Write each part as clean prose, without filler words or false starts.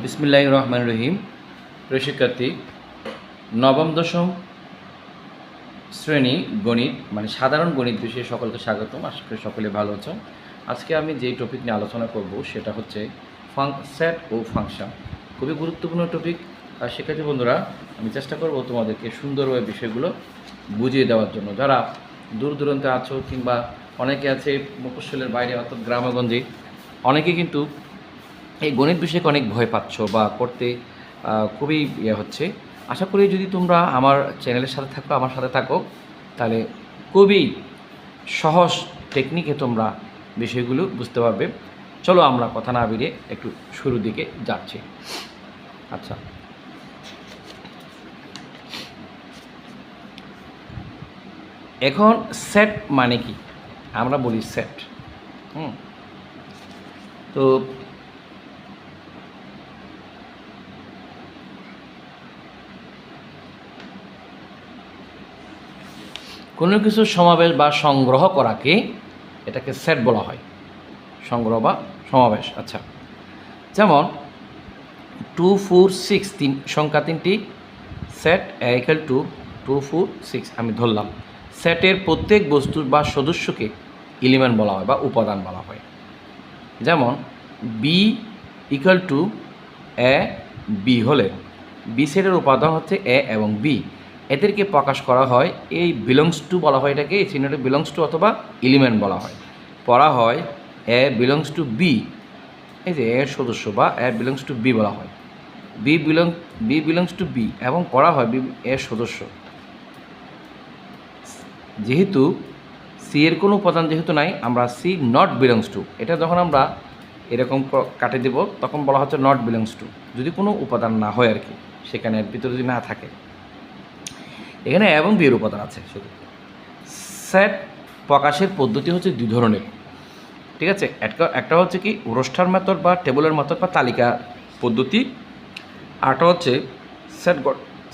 বিসমিল্লাহির রহমানির রহিম। প্রিয় শিক্ষার্থী, নবম দশম শ্রেণী গণিত সাধারণ গণিত বিষয়ে সকলকে স্বাগতম। আশা করি সকলে ভালো আছো। আজকে আমি যেই টপিক নিয়ে আলোচনা করব সেটা হচ্ছে সেট ও ফাংশন। খুবই গুরুত্বপূর্ণ টপিক। আর শিক্ষার্থী বন্ধুরা, আমি চেষ্টা করব তোমাদেরকে সুন্দরভাবে বিষয়গুলো বুঝিয়ে দেওয়ার জন্য। যারা দূর দূরান্তে আছো কিংবা অনেকে আছে মফস্বলের বাইরে অর্থাৎ গ্রামগঞ্জে, অনেকে কিন্তু এই গণিত বিষয়কে অনেক ভয় পাচ্ছ বা করতে খুবই হচ্ছে। আশা করি যদি তোমরা আমার চ্যানেলের সাথে থাকো, আমার সাথে থাকো, তাহলে খুবই সহজ টেকনিকে তোমরা বিষয়গুলো বুঝতে পারবে। চলো আমরা কথা না বেরিয়ে একটু শুরুর দিকে যাচ্ছি। আচ্ছা, এখন সেট মানে কি? আমরা বলি সেট। তো কোনো কিছু সমাবেশ বা সংগ্রহ করাকে এটাকে সেট বলা হয়, সংগ্রহ বা সমাবেশ। আচ্ছা, যেমন 2, 4, 6 সংখ্যা তিনটি সেট ইকুয়াল টু 2, 4, 6 আমি ধরলাম। সেটের প্রত্যেক বস্তু বা সদস্যকে এলিমেন্ট বলা হয় বা উপাদান বলা হয়। যেমন B equal to A B হলে বি সেটের উপাদান হচ্ছে এ এবং বি, এদেরকে প্রকাশ করা হয় এই বিলংস টু বলা হয়, এটাকে এই চিহ্নটা বিলংস টু অথবা এলিমেন্ট বলা হয়। পড়া হয় এ বিলংস টু বি, এই যে এর সদস্য বা এ বিলংস টু বি বলা হয়। বি বিলংস টু বি এবং পড়া হয় বি এর সদস্য। যেহেতু সি এর কোনো উপাদান যেহেতু নাই, আমরা সি নট বিলংস টু, এটা যখন আমরা এরকম কাটে দেব তখন বলা হচ্ছে নট বিলংস টু, যদি কোনো উপাদান না হয় আর কি, সেখানে এর ভিতরে যদি না থাকে। এখানে এবং বি এর উপাদান আছে শুধু। সেট প্রকাশের পদ্ধতি হচ্ছে দুই ধরনের, ঠিক আছে। একটা হচ্ছে কি রোস্টার মেথড বা টেবলের মেথড বা তালিকা পদ্ধতি, আরটা হচ্ছে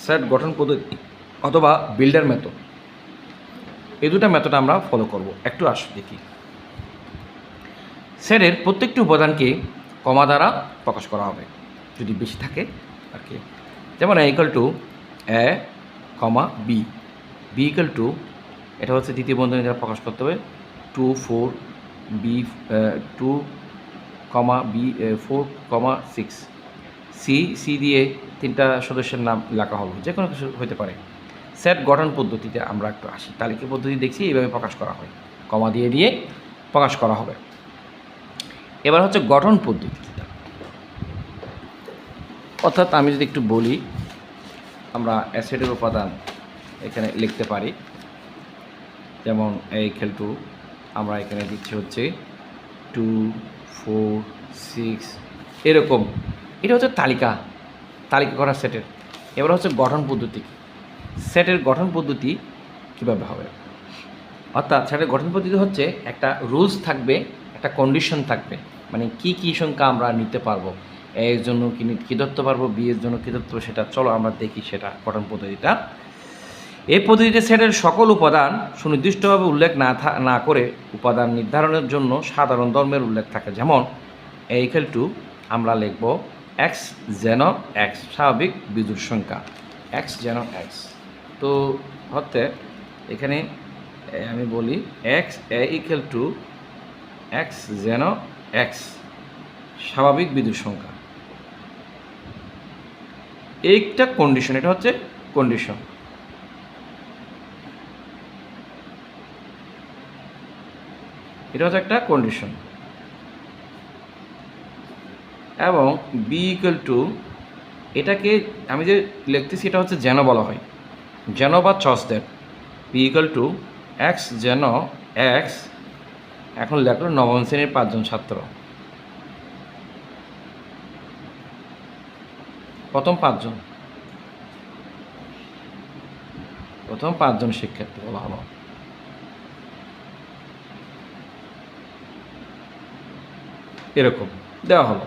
সেট গঠন পদ্ধতি অথবা বিল্ডার মেথড। এই দুটো মেথড আমরা ফলো করব। একটু দেখি। সেটের প্রত্যেকটি উপাদানকে কমা দ্বারা প্রকাশ করা হবে যদি বেশি থাকে আর কি। যেমন A equal to A comma B, B equal to, এটা হচ্ছে দ্বিতীয় বন্ধনী দ্বারা প্রকাশ করতে হবে 2, 4 বি 2 কমা বি 4 কমা 6। সি দিয়ে তিনটা সদস্যের নাম লেখা হলো, যে কোনো কিছু হতে পারে। সেট গঠন পদ্ধতিতে আমরা একটু আসি। তালিকা পদ্ধতি দেখছি এইভাবে প্রকাশ করা হয়, কমা দিয়ে প্রকাশ করা হবে। এবার হচ্ছে গঠন পদ্ধতিটা, অর্থাৎ আমি যদি একটু বলি, আমরা অ্যাসেটের উপাদান এখানে লিখতে পারি। যেমন এই ইকুয়াল টু, আমরা এখানে দিচ্ছি হচ্ছে 2, 4, 6 এরকম। এটা হচ্ছে তালিকা করা সেটের। এবার হচ্ছে গঠন পদ্ধতি। সেটের গঠন পদ্ধতি কীভাবে হবে, অর্থাৎ সেটের গঠন পদ্ধতি হচ্ছে একটা রুলস থাকবে, একটা কন্ডিশন থাকবে, মানে কি সংখ্যা আমরা নিতে পারবো, এর জন্য কী ধরতে পারবো, বি এর জন্য কী ধরতে পারবো, সেটা চলো আমরা দেখি সেটা গঠন পদ্ধতিটা। এই পদ্ধতিতে সেটের সকল উপাদান সুনির্দিষ্টভাবে উল্লেখ না করে উপাদান নির্ধারণের জন্য সাধারণ ধর্মের উল্লেখ থাকে। যেমন এ ইকুয়াল টু, আমরা লিখব এক্স যেন এক্স, স্বাভাবিক বিজোড় সংখ্যা এক্স যেন এক্স। তো হতে এখানে আমি বলি x A equal to X যেন এক্স, স্বাভাবিক বিজোড় সংখ্যা। এইটা কন্ডিশন, এটা হচ্ছে কন্ডিশন। এটা হচ্ছে একটা কন্ডিশন। এবং বি ইকুয়াল টু, এটাকে আমি যে লিখতেছি এটা হচ্ছে যেন বলা হয়, যেন বা such that. B equal to X যেন এক্স, এখন লেখলো নবম শ্রেণীর 5 জন ছাত্র, প্রথম 5 জন শিক্ষার্থী বলা হলো। এরকম দেওয়া হলো,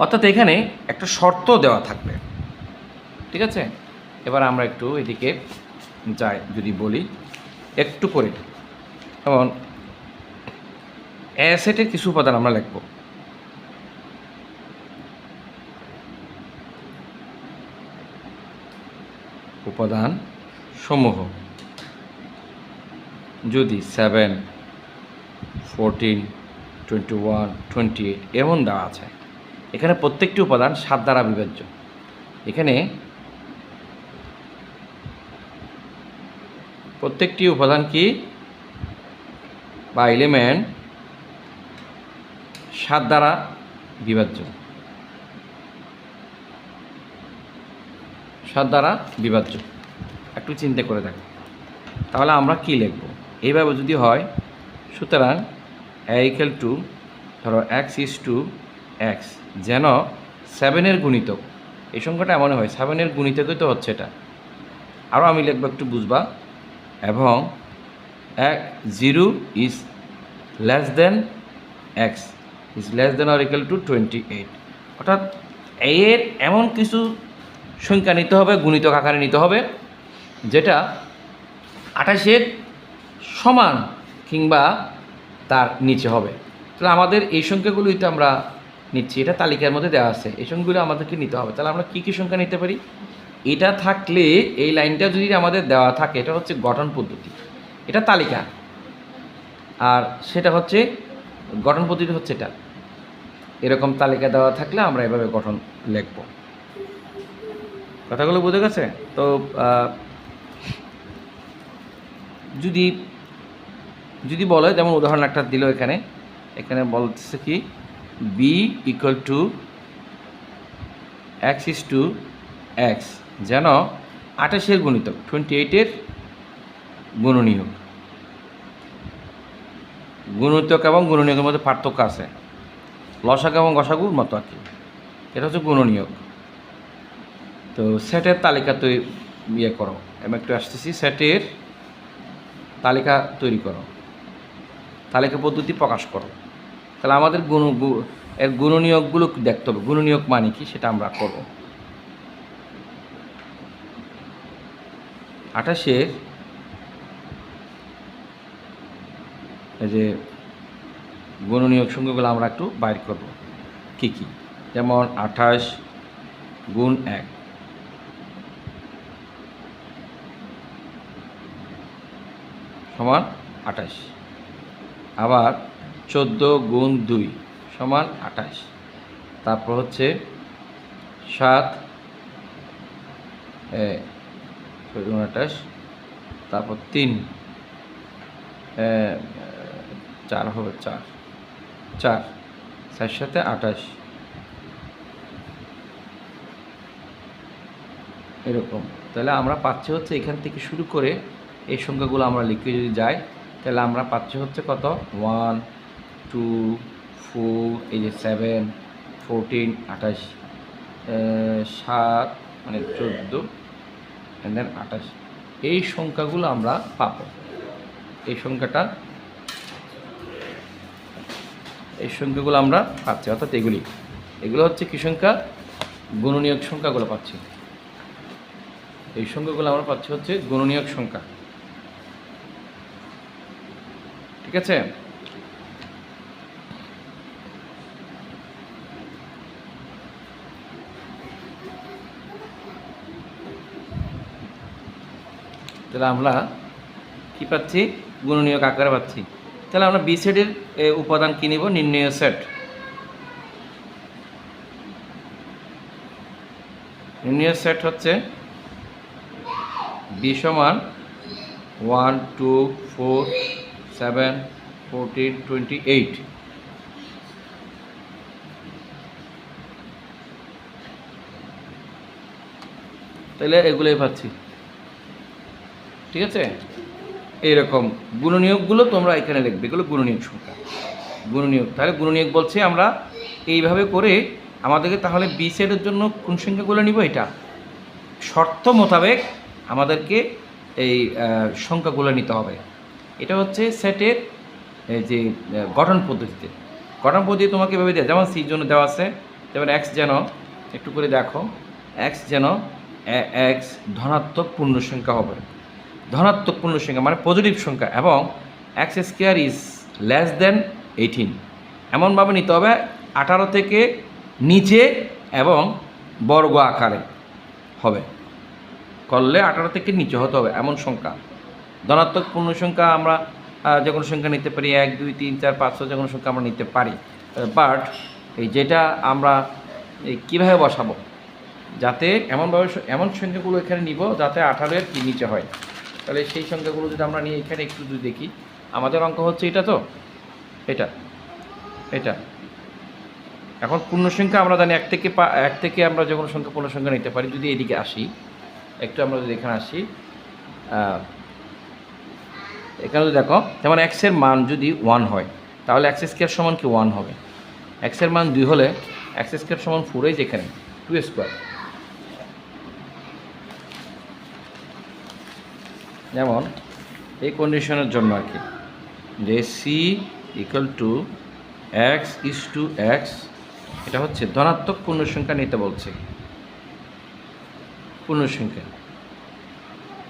অর্থাৎ এখানে একটা শর্ত দেওয়া থাকবে, ঠিক আছে। এবার আমরা একটু এদিকে যাই, যদি বলি একটু করে, যেমন এ সেটের কিছু উপাদান আমরা লিখব। উপাদান সমূহ যদি 7, 14, 21, 28 এমন দেওয়া আছে, এখানে প্রত্যেকটি উপাদান 7 দ্বারা বিভাজ্য। এখানে প্রত্যেকটি উপাদান কি বা এলিমেন্ট 7 দ্বারা বিভাজ্য, 7 দ্বারা বিভাজ্য। একটু চিন্তা করে দেখো, তাহলে আমরা কি লিখব? এইভাবে যদি হয়, সুতরাং a = ধরো x = x, যেন 7-এর গুণিতক, এই সংখ্যাটা এমন হয় 7-এর গুণিতকই তো হচ্ছে এটা। আরও আমি লিখব, একটু বুঝবা। এবং 0 is less than x is less than or equal to 28, অর্থাৎ এর এমন কিছু সংখ্যা নিতে হবে, গুণিতক আকারে নিতে হবে, যেটা 28-এর সমান কিংবা তার নিচে হবে। তাহলে আমাদের এই সংখ্যাগুলোই তো আমরা নিচ্ছি, এটা তালিকার মধ্যে দেওয়া আছে, এই সংখ্যাগুলো আমাদেরকে নিতে হবে। তাহলে আমরা কী কী সংখ্যা নিতে পারি? এটা থাকলে, এই লাইনটা যদি আমাদের দেওয়া থাকে, এটা হচ্ছে গঠন পদ্ধতি, এটা তালিকা, আর সেটা হচ্ছে গঠন পদ্ধতি হচ্ছে এটা। এরকম তালিকা দেওয়া থাকলে আমরা এভাবে গঠন লিখব। কথাগুলো বুঝে গেছে তো? যদি বলে, যেমন উদাহরণ একটা দিল এখানে বলতেছে কি b = x x, যেন 28-এর গুণিতক 28-এর গুণনীয়ক। গুণিতক এবং গুণনীয়কের মধ্যে পার্থক্য আছে, লসাগু এবং গসাগুর মতো আর কি। এটা হচ্ছে গুণনীয়ক। তো সেটের তালিকা ইয়ে করো, আমি একটু আসতেছি। সেটের তালিকা তৈরি করো, তালিকা পদ্ধতি প্রকাশ করো। তাহলে আমাদের এর গুণনীয়কগুলো দেখতে হবে, গুণনীয়ক মানে কি সেটা আমরা করব। 28-এর এই যে গুণনীয়ক সংখ্যাগুলো আমরা একটু বাইর করব, কি কি। যেমন 28 × 1 সমান 28, আবার 14 × 2 সমান 28, তারপর হচ্ছে 7 28, তারপর 3 4 হবে, 4 4 4 সাথে 28, এরকম। তাহলে আমরা পাচ্ছি হচ্ছে এখান থেকে শুরু করে এই সংখ্যাগুলো আমরা লিখে যদি যাই, তাহলে আমরা পাচ্ছি হচ্ছে কত 1 2 4, এই যে 7 14 28, 7 মানে 14 and then 28, এই সংখ্যাগুলো আমরা পাবো। এই সংখ্যাগুলো আমরা পাচ্ছি, অর্থাৎ এগুলো হচ্ছে কি সংখ্যা? গুণনীয়ক সংখ্যাগুলো পাচ্ছি। এই সংখ্যাগুলো আমরা পাচ্ছি হচ্ছে গুণনীয়ক সংখ্যা। ঠিক আছে? তাহলে আমরা কি পাচ্ছি? গুণনীয়ক আকারে পাচ্ছি। তাহলে আমরা বি সেটের উপাদান কি নিব? নির্ণয় সেট। নির্ণয় সেট হচ্ছে বি সমান 1 2 4 7 14 28। তাহলে এগুলোই পাচ্ছি। ঠিক আছে? এইরকম গুণনীয়কগুলো তোমরা এখানে লিখবে, এগুলো গুণনীয়ক সংখ্যা, গুণনীয়ক। তাহলে গুণনীয়ক বলছে আমরা এইভাবে করে আমাদেরকে, তাহলে বি সেটের জন্য কোন সংখ্যাগুলো নিব, এটা শর্ত মোতাবেক আমাদেরকে এই সংখ্যাগুলো নিতে হবে। এটা হচ্ছে সেটের যে গঠন পদ্ধতিতে। গঠন পদ্ধতি তোমাকে এভাবে দেয়, যেমন সির জন্য দেওয়া আছে, যেমন এক্স যেন, একটু করে দেখো, এক্স যেন এক্স ধনাত্মক পূর্ণ সংখ্যা হবে। ধনাত্মক পূর্ণ সংখ্যা মানে পজিটিভ সংখ্যা, এবং x² ইজ লেস দেন 18, এমনভাবে নিতে হবে 18 থেকে নিচে এবং বর্গ আকারে হবে। করলে 18 থেকে নিচে হতে হবে এমন সংখ্যা। ধনাত্মক পূর্ণ সংখ্যা আমরা যে কোনো সংখ্যা নিতে পারি, 1 2 3 4 5 6 যে কোনো সংখ্যা আমরা নিতে পারি। বাট এই যেটা আমরা কীভাবে বসাবো, যাতে এমনভাবে এমন সংখ্যাগুলো এখানে নিব যাতে 18 কি নিচে হয়। তাহলে সেই সংখ্যাগুলো যদি আমরা নিয়ে এখানে একটু যদি দেখি, আমাদের অঙ্ক হচ্ছে এটা, তো এটা এটা এখন পূর্ণ সংখ্যা আমরা জানি 1 থেকে আমরা যে কোনো সংখ্যা পূর্ণ সংখ্যা নিতে পারি। যদি এদিকে আসি একটু, আমরা যদি এখানে আসি, এখানে যদি দেখো, যেমন এক্সের মান যদি 1 হয় তাহলে এক্স স্কোয়ার সমান কি 1 হবে। এক্সের মান 2 হলে এক্স স্কোয়ার সমান 4, এই যেখানে 2 স্কোয়ার। যেমন এই কন্ডিশনের জন্য আর কি, যে C equal to X is two X, এটা হচ্ছে ধনাত্মক পূর্ণ সংখ্যা নিতে বলছে। পূর্ণ সংখ্যা,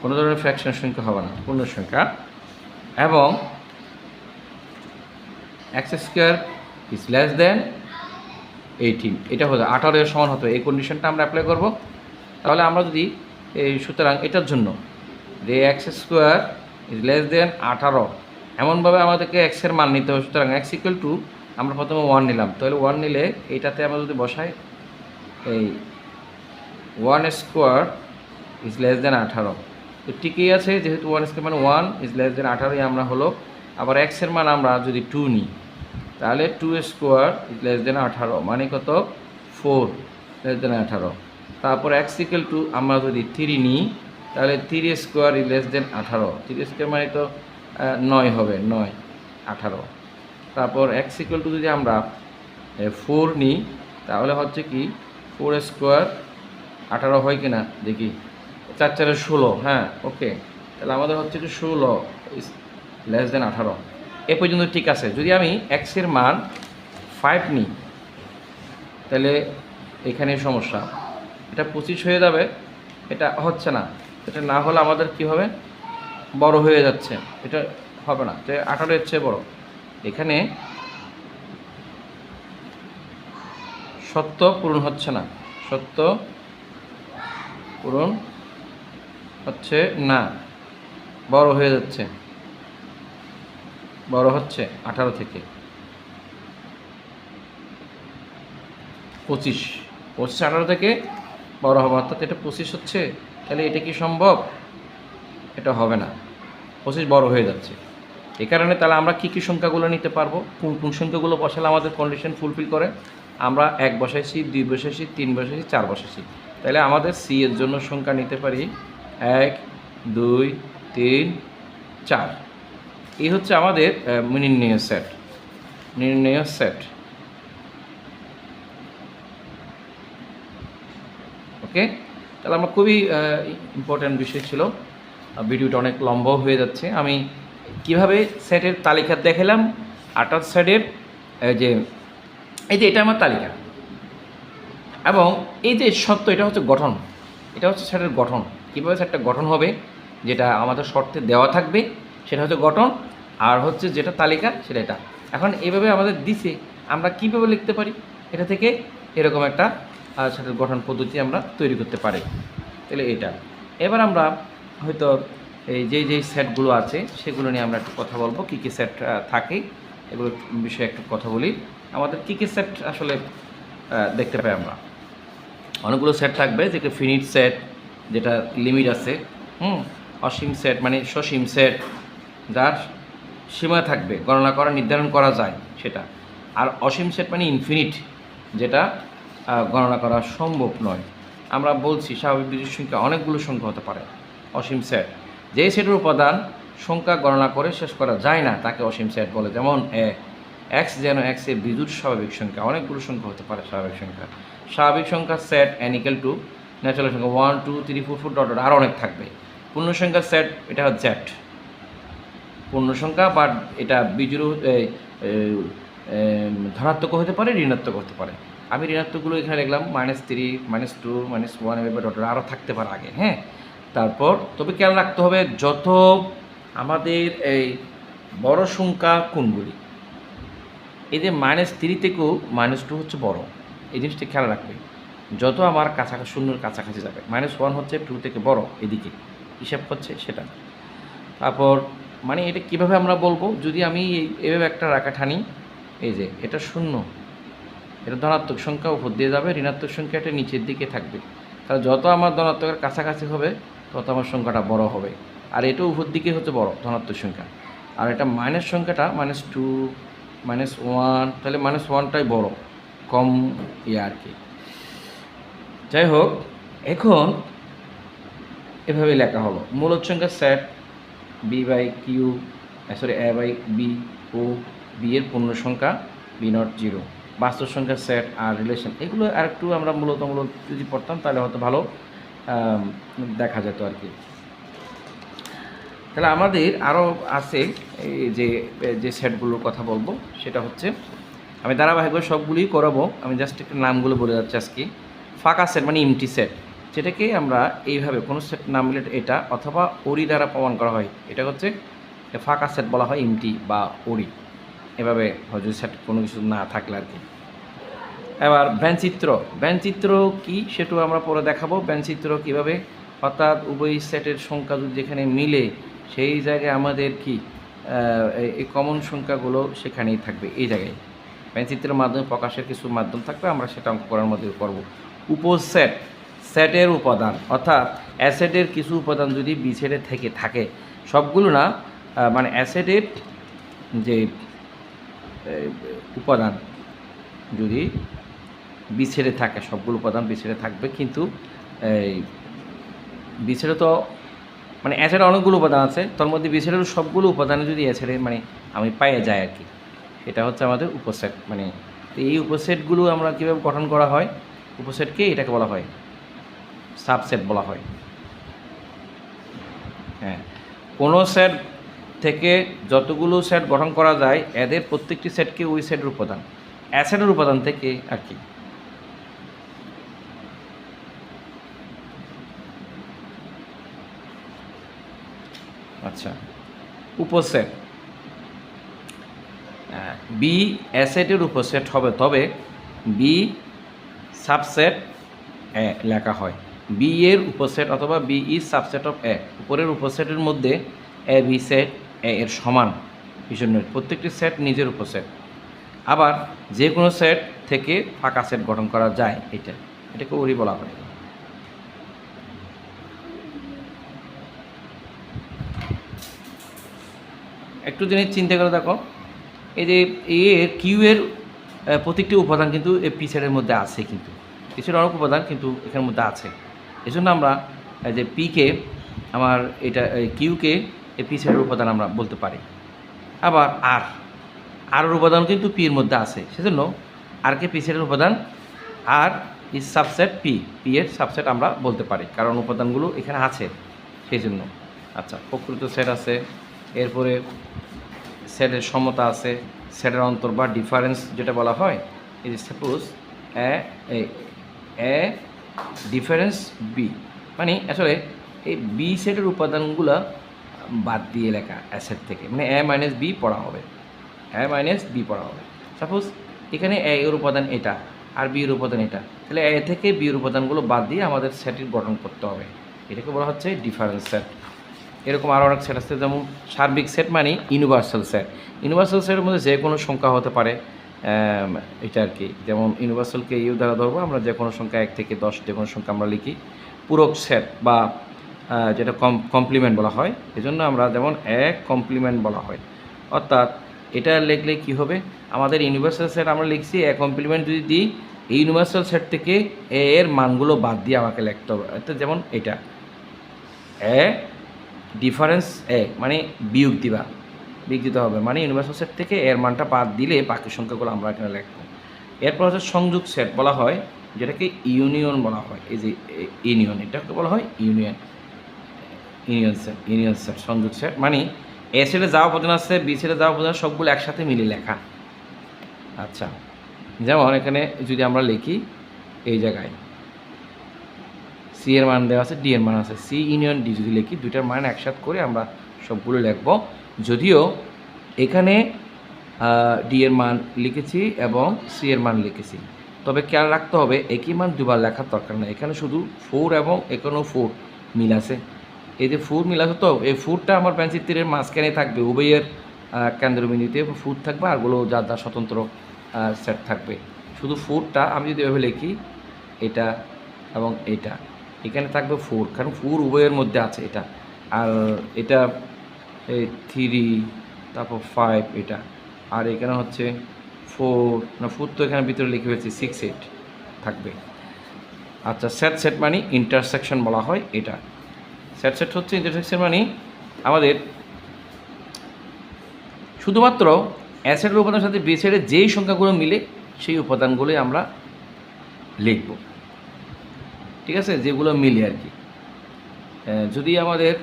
কোনো ধরনের ফ্র্যাকশন সংখ্যা হবে না, পূর্ণ সংখ্যা। এবং x square is less than 18, এটা হতো 18 এর সমান হতো। এই কন্ডিশনটা আমরা অ্যাপ্লাই করব। তাহলে আমরা যদি সুতরাং এটার জন্য যে x square is less than 18, এমনভাবে আমাদেরকে এক্সের মান নিতে হবে। সুতরাং এক্স ইকুয়াল টু, আমরা প্রথমে 1 নিলাম, তাহলে 1 নিলে এইটাতে আমরা যদি বসাই, এই 1 স্কোয়ার ইজ লেস দেন 18, তো ঠিকই আছে, যেহেতু 1 স্কোয়ার মানে 1 ইজ লেস দেন 18 আমরা হলো। আবার এক্সের মান আমরা যদি 2 নিই, তাহলে 2 স্কোয়ার ইজ লেস দেন 18 মানে কত, 4 লেস দেন 18। তারপর এক্স ইকুয়াল টু আমরা যদি 3 নিই, তাহলে 3 square is less than 18, 3 square মানে তো 9 হবে, 9 18। তারপর এক্স ইকুয়াল টু যদি আমরা 4 নিই, তাহলে হচ্ছে কি 4 স্কোয়ার 18 হয় কি না দেখি, 4 4 16, হ্যাঁ ওকে। তাহলে আমাদের হচ্ছে কি 16 লেস দেন 18, এ পর্যন্ত ঠিক আছে। যদি আমি এক্সের মান 5 নিই, তাহলে এখানে সমস্যা, এটা 25 হয়ে যাবে, এটা হচ্ছে না। এটা না হলে আমাদের কি হবে, বড় হয়ে যাচ্ছে, এটা হবে না, যে 18 এর চেয়ে বড়। এখানে সত্য পূরণ হচ্ছে না, সত্য পূরণ হচ্ছে না, বড় হয়ে যাচ্ছে, বড় হচ্ছে 18 থেকে 25, 18 থেকে বড় হবে, অর্থাৎ এটা 25 হচ্ছে। তাহলে এটা কি সম্ভব, এটা হবে না, 25 বড় হয়ে যাচ্ছে। এই কারণে তাহলে আমরা কী কী সংখ্যাগুলো নিতে পারবো, কোন কোন সংখ্যাগুলো বসালে আমাদের কন্ডিশন ফুলফিল করে। আমরা 1 বসাইছি, 2 বসাইছি, 3 বসাইছি, 4 বসাইছি। তাহলে আমাদের সি এর জন্য সংখ্যা নিতে পারি 1 2 3 4। এই হচ্ছে আমাদের নির্ণয় সেট, নির্ণয় সেট। ওকে, তাহলে আমরা খুবই ইম্পর্ট্যান্ট বিষয় ছিল। ভিডিওটা অনেক লম্বা হয়ে যাচ্ছে। আমি কিভাবে সেটের তালিকা দেখালাম, 28 সেটের যে এই যে এটা আমার তালিকা, এবং এই যে সত্য, এটা হচ্ছে গঠন, এটা হচ্ছে সেটের গঠন। কীভাবে সেটটা গঠন হবে, যেটা আমাদের শর্তে দেওয়া থাকবে সেটা হচ্ছে গঠন, আর হচ্ছে যেটা তালিকা সেটা এটা। এখন এইভাবে আমাদের দিছে, আমরা কীভাবে লিখতে পারি, এটা থেকে এরকম একটা সেটের গঠন পদ্ধতি আমরা তৈরি করতে পারি। তাহলে এটা এবার আমরা হয়তো এই যেই সেটগুলো আছে সেগুলো নিয়ে আমরা একটু কথা বলবো, কী কী সেট থাকে এগুলো বিষয়ে একটু কথা বলি। আমাদের কী কী সেট আসলে দেখতে পাই আমরা, অনেকগুলো সেট থাকবে, যেটা ফিনিট সেট, যেটা লিমিট আছে, অসীম সেট মানে সসীম সেট, যার সীমা থাকবে, গণনা করা নির্ধারণ করা যায় সেটা। আর অসীম সেট মানে ইনফিনিট, যেটা গণনা করা সম্ভব নয়। আমরা বলছি স্বাভাবিক বীজের সংখ্যা অনেকগুলো সংখ্যা হতে পারে। অসীম সেট, যে সেটের উপাদান সংখ্যা গণনা করে শেষ করা যায় না তাকে অসীম সেট বলে। যেমন এক্স, যেন এক্সের বিজুর স্বাভাবিক সংখ্যা, অনেকগুলো সংখ্যা হতে পারে স্বাভাবিক সংখ্যা। স্বাভাবিক সংখ্যা সেট n = টু ন্যাচারাল সংখ্যা 1 2 3 4 4 ডট আরও অনেক থাকবে। পূর্ণ সংখ্যার সেট, এটা হচ্ছে জেড পূর্ণ সংখ্যা, বাট এটা বিজুর ধনাত্মক হতে পারে, ঋণাত্মক হতে পারে। আমি ঋণাত্মকগুলো এখানে লিখলাম -3 -2 -1 এভাবে ডট আরও থাকতে পারে আগে, হ্যাঁ। তারপর তবে খেয়াল রাখতে হবে, যত আমাদের এই বড় সংখ্যা কোনগুলি, এই যে -3 থেকেও -2 হচ্ছে বড়, এই জিনিসটা খেয়াল রাখবে। যত আমার কাছাকাছি শূন্যর কাছাকাছি যাবে, -1 হচ্ছে 2 থেকে বড়, এদিকে হিসাব হচ্ছে সেটা। তারপর মানে এটা কিভাবে আমরা বলবো, যদি আমি এভাবে একটা রেখা টানি, এই যে এটা শূন্য, এটা ধনাত্মক সংখ্যা উপর দিয়ে যাবে, ঋণাত্মক সংখ্যা এটা নিচের দিকে থাকবে। তাহলে যত আমার ধনাত্মকের কাছাকাছি হবে তত আমার সংখ্যাটা বড় হবে, আর এটা উপর দিকে হচ্ছে বড় ধনাত্মক সংখ্যা, আর এটা মাইনাস সংখ্যাটা -2 -1, তাহলে -1টাই বড়, কম আর কি। যাই হোক, এখন এভাবে লেখা হলো মূলদ সংখ্যার সেট a/b ও b এর পূর্ণ সংখ্যা b0 বাস্তব সংখ্যার সেট আর রিলেশন, এগুলো আর একটু আমরা মূলত যদি পড়তাম তাহলে হয়তো ভালো দেখা যেত আর কি। তাহলে আমাদের আরও আছে এই যে সেটগুলোর কথা বলবো, সেটা হচ্ছে আমি ধারাবাহিকভাবে সবগুলোই করাবো, আমি জাস্ট একটু নামগুলো বলে যাচ্ছি আজকে। ফাঁকা সেট মানে এমটি সেট, যেটাকে আমরা এইভাবে কোনো সেট নাম বলে এটা অথবা ওরি দ্বারা প্রমাণ করা হয়, এটা হচ্ছে ফাঁকা সেট বলা হয়, এমটি বা ওরি, এভাবে হয় যদি সেট কোনো কিছু না থাকলে আর কি। এবার ব্যানচিত্র কি সেটাও আমরা পরে দেখাবো। ব্যানচিত্র কীভাবে, অর্থাৎ উভয় সেটের সংখ্যা যদি যেখানে মিলে সেই জায়গায় আমাদের কি এই কমন সংখ্যাগুলো সেখানেই থাকবে, এই জায়গায় ব্যানচিত্রের মাধ্যমে প্রকাশের কিছু মাধ্যম থাকবে, আমরা সেটা অঙ্ক করার মধ্যে করব। উপসেট, সেটের উপাদান, অর্থাৎ অ্যাসেটের কিছু উপাদান যদি বি সেটে থেকে থাকে, সবগুলো না, মানে অ্যাসেটের যে উপাদান যদি বি সেটে থাকে, সবগুলো উপাদান বি সেটে থাকবে, কিন্তু এই বি সেটে তো মানে অ্যাসেটে অনেকগুলো উপাদান আছে, তার মধ্যে বি সেটের সবগুলো উপাদানে যদি অ্যাসেটে মানে আমি পাইয়ে যাই আর কি, এটা হচ্ছে আমাদের উপসেট। মানে এই উপসেটগুলো আমরা কীভাবে গঠন করা হয়, উপসেটকে এটাকে বলা হয় সাবসেট বলা হয়। হ্যাঁ, কোনো সেট থেকে যতগুলো সেট গঠন করা যায় এদের প্রত্যেকটি সেটকে ওই সেটের উপাদান, অ্যাসেটের উপাদান থেকে আর কি। আচ্ছা, উপসেট বি অ্যাসেটের উপসেট হবে, তবে বি সাবসেট এ লেখা হয়। বি এর উপসেট অথবা বি ইজ সাবসেট অফ এ, উপরের উপসেটের মধ্যে এ বি সেট এ এর সমান, এই জন্য প্রত্যেকটি সেট নিজের উপসেট। আবার যে কোনো সেট থেকে ফাঁকা সেট গঠন করা যায়, এটাকে ওরি বলা হয়। একটু জিনিস চিন্তা করে দেখো, এই যে এর কিউ এর প্রত্যেকটি উপাদান কিন্তু এই পি সেটের মধ্যে আছে, কিন্তু পি সেটের অনেক উপাদান কিন্তু এখানের মধ্যে আছে, এই জন্য আমরা যে পিকে আমার এটা কিউকে এই পি সেটের উপাদান আমরা বলতে পারি। আবার আরের উপাদান কিন্তু পি এর মধ্যে আছে, সেজন্য আরকে পি সেটের উপাদান, আর ইজ সাবসেট পি এর সাবসেট আমরা বলতে পারি, কারণ উপাদানগুলো এখানে আছে সেই জন্য। আচ্ছা, প্রকৃত সেট আছে, এরপরে সেটের সমতা আছে, সেটের অন্তর বা ডিফারেন্স যেটা বলা হয়, এই যে সাপোজ এ ডিফারেন্স বি, মানে আসলে এই বি সেটের উপাদানগুলো বাদ দিয়ে লেখা অ্যাসেট থেকে, মানে এ মাইনাস বি পড়া হবে, এ মাইনাস বি পড়া হবে। সাপোজ এখানে এ এর উপাদান এটা আর বি এর উপাদান এটা, তাহলে এ থেকে বি এর উপাদানগুলো বাদ দিয়ে আমাদের সেটের গঠন করতে হবে, এটাকে বলা হচ্ছে ডিফারেন্স সেট। এরকম আরও অনেক সেট আছে, যেমন সার্বিক সেট মানে ইউনিভার্সাল সেট। ইউনিভার্সাল সেটের মধ্যে যে কোনো সংখ্যা হতে পারে, এটা আর কি। যেমন ইউনিভার্সালকে ইউ দ্বারা ধরবো আমরা, যে কোনো সংখ্যা 1 থেকে 10 যে কোনো সংখ্যা আমরা লিখি। পূরক সেট বা যেটা কমপ্লিমেন্ট বলা হয়, এজন্য আমরা যেমন কমপ্লিমেন্ট বলা হয়, অর্থাৎ এটা লিখলে কি হবে, আমাদের ইউনিভার্সাল সেট আমরা লিখছি, কমপ্লিমেন্ট যদি দিই, এই ইউনিভার্সাল সেট থেকে এর মানগুলো বাদ দিয়ে আমাকে লিখতে হবে। অর্থাৎ যেমন এটা ডিফারেন্স মানে বিয়োগ দিতে হবে, মানে ইউনিভার্সাল সেট থেকে এর মানটা বাদ দিলে বাকি সংখ্যাগুলো আমরা এখানে লিখবো। এরপর হচ্ছে সংযোগ সেট বলা হয়, যেটাকে ইউনিয়ন বলা হয়। এই যে ইউনিয়ন, এটাকে বলা হয় ইউনিয়ন সেট, সংযোগ সেট মানে এ সেটে যা উপাদান আছে বি সেটে যা উপাদান সবগুলো একসাথে মিলে লেখা। আচ্ছা, যেমন এখানে যদি আমরা লিখি, এই জায়গায় সি এর মান দেওয়া আছে, ডি এর মান আছে, সি ইউনিয়ন ডি যদি লিখি, দুইটার মান একসাথে করে আমরা সবগুলো লিখব। যদিও এখানে ডি এর মান লিখেছি এবং সি এর মান লিখেছি, তবে খেয়াল রাখতে হবে একই মান দুবার লেখার দরকার নেই। এখানে শুধু 4 এবং এখানেও 4 মিল আছে। এই যে 4 মিল আছে, তো এই 4টা আমার পেন্সিল তীরের মাঝখানে থাকবে, উভয়ের কেন্দ্রবিন্দুতে 4 থাকবে, আরগুলো যা যা স্বতন্ত্র সেট থাকবে। শুধু 4টা আমি যদি এভাবে লিখি, এটা এবং এটা, এখানে থাকবে 4, কারণ 4 উভয়ের মধ্যে আছে এটা। আর এটা এই 3, তারপর 5 এটা, আর এখানে হচ্ছে 4 না 4 তো এখানে ভিতরে লিখে ফেলছি, 6 8 থাকবে। আচ্ছা, সেট মানে ইন্টারসেকশন বলা হয় এটা। সেট হচ্ছে ইন্টারসেকশন মানে আমাদের শুধুমাত্র অ্যাসেটের উপাদানের সাথে বি সাইডের যেই সংখ্যাগুলো মিলে সেই উপাদানগুলোই আমরা লিখব, ঠিক আছে, যেগুলো মিলে আর কি। যদি আমাদের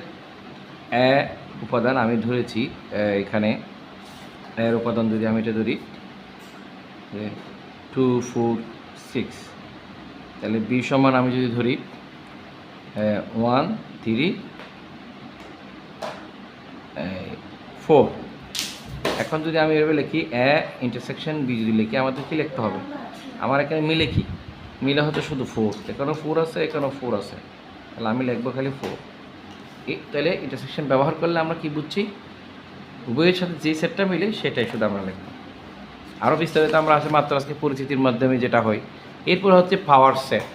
উপাদান আমি ধরেছি, এখানে এর উপাদান যদি আমি এটা ধরি 2 4 6, তাহলে বি সমান আমি যদি ধরি 1 3 4। এখন যদি আমি এভাবে লিখি ইন্টারসেকশন বি যদি লিখি, আমাদের কী লিখতে হবে? আমার এখানে মিলে কি? মিলে হচ্ছে শুধু 4, এখানেও 4 আছে, এখানেও 4 আছে, তাহলে আমি লিখবো খালি 4। তাহলে ইন্টারসেকশন ব্যবহার করলে আমরা কি বুঝছি? উভয়ের সাথে যে সেটটা মিলে সেটাই শুধু আমরা লিখব। আরও বিস্তারিত আমরা আসলে মাত্র আজকে পরিচিতির মাধ্যমে যেটা হয়। এরপর হচ্ছে পাওয়ার সেট।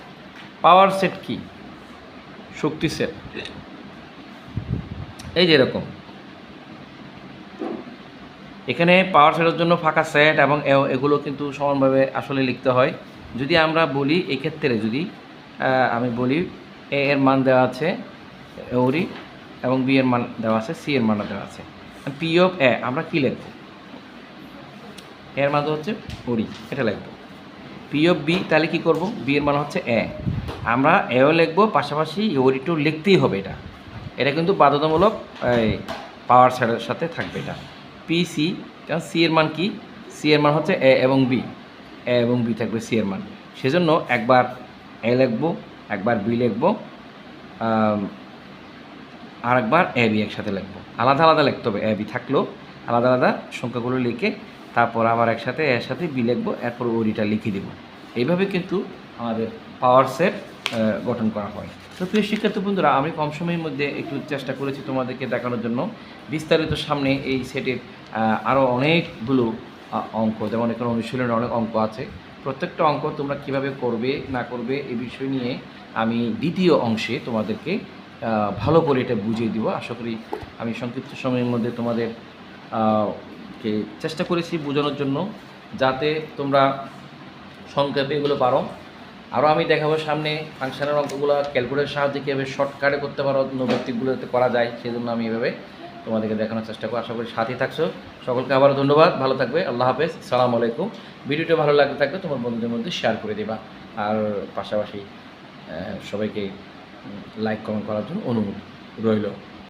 পাওয়ার সেট কি? শক্তি সেট। এই যে এরকম, এখানে পাওয়ার সেটের জন্য ফাঁকা সেট এবং এগুলো কিন্তু সমানভাবে আসলে লিখতে হয়। যদি আমরা বলি এক্ষেত্রে, যদি আমি বলি এ এর মান দেওয়া আছে ওরি, এবং বি এর মান দেওয়া আছে, সি এর মান দেওয়া আছে, পি অফ এ আমরা কী লিখব? এর মান হচ্ছে ওরি, এটা লিখব। পি অফ বি, তাহলে কী করব? বি এর মান হচ্ছে এ, আমরা এও লিখব, পাশাপাশি ওরিটাও লিখতেই হবে। এটা কিন্তু বাধ্যতামূলক পাওয়ার সেটের সাথে থাকবে এটা। পিসি, কারণ সি এর মান কি? সি এর মান হচ্ছে এ এবং বি, এ এবং বি থাকবে সি এর মান, সেজন্য একবার এ লিখবো, একবার বি লিখবো, আর একবার এ বি একসাথে লিখবো। আলাদা আলাদা লিখতে হবে, এ বি থাকলেও আলাদা আলাদা সংখ্যাগুলো লিখে তারপর আবার একসাথে এর সাথে বি লিখবো, এরপর ওরিটা লিখে দেবো। এইভাবে কিন্তু আমাদের পাওয়ার সেট গঠন করা হয়। তো প্রিয় শিক্ষার্থী বন্ধুরা, আমি কম সময়ের মধ্যে একটু চেষ্টা করেছি তোমাদেরকে দেখানোর জন্য। বিস্তারিত সামনে এই সেটের আরও অনেকগুলো অঙ্ক, যেমন এখানে অনুশীলনের অনেক অঙ্ক আছে। প্রত্যেকটা অঙ্ক তোমরা কিভাবে করবে না করবে এই বিষয় নিয়ে আমি দ্বিতীয় অংশে তোমাদেরকে ভালো করে এটা বুঝিয়ে দিব। আশা করি আমি সংক্ষিপ্ত সময়ের মধ্যে তোমাদের কে চেষ্টা করেছি বোঝানোর জন্য, যাতে তোমরা সংক্ষেপে এগুলো পারো। আরও আমি দেখাবো সামনে ফাংশনের অঙ্কগুলো ক্যালকুলেটারের সাহায্যে কীভাবে শর্টকাটে করতে পারো, নৈর্ব্যক্তিকগুলো যাতে করা যায়, সেই জন্য আমি এভাবে তোমাদেরকে দেখানোর চেষ্টা করব। আশা করি সাথে থাকছো। সকলকে আবারও ধন্যবাদ, ভালো থাকবে, আল্লাহ হাফেজ, সালামু আলাইকুম। ভিডিওটা ভালো লাগতে থাকলে তোমার বন্ধুদের মধ্যে শেয়ার করে দেবা, আর পাশাপাশি সবাইকে লাইক কমেন্ট করার জন্য অনুরোধ রইল।